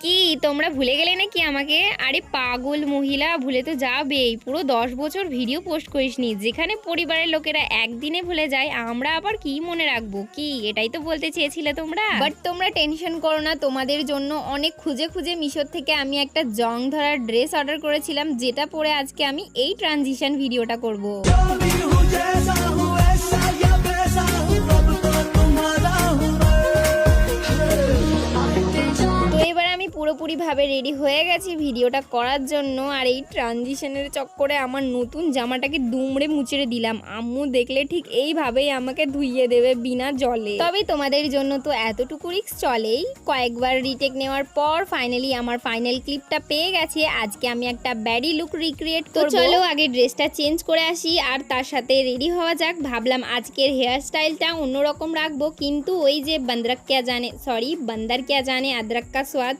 কি তোমরা ভুলে গেলে নাকি আমাকে? আরে পাগল মহিলা, ভুলে তো যাবেই। পুরো 10 বছর ভিডিও পোস্ট করিসনি। যেখানে পরিবারের লোকেরা একদিনে ভুলে যায়, আমরা আবার কি মনে রাখবো? কি এটাই তো বলতে চেয়েছিলে তোমরা। বাট তোমরা টেনশন করো না, তোমাদের জন্য অনেক খুঁজে খুঁজে মিশোর থেকে আমি একটা জং ধরার ড্রেস অর্ডার করেছিলাম, যেটা পরে আজকে আমি এই ট্রানজিশন ভিডিওটা করব। পুরোপুরিভাবে রেডি হয়ে গেছি ভিডিওটা করার জন্য। আর এই ট্রানজিশনের চক্করে আমার নতুন জামাটাকে দুমড়ে মুচড়ে দিলাম। আম্মু দেখলে ঠিক এইভাবেই আমাকে ধুইয়ে দেবে বিনা জলে। তবে তোমাদের জন্য তো এতটুকু রিস্ক চলেই। কয়েকবার রিটেক নেওয়ার পর ফাইনালি আমার ফাইনাল ক্লিপটা পেয়ে গেছে। আজকে আমি একটা ব্যাডি লুক রিক্রিয়েট করব। চলো আগে ড্রেসটা চেঞ্জ করে আসি আর তার সাথে রেডি হওয়া যাক। ভাবলাম আজকের হেয়ার স্টাইলটা অন্যরকম রাখবো, কিন্তু ওই যে বন্দর ক্যা জানে আদরক কা স্বাদ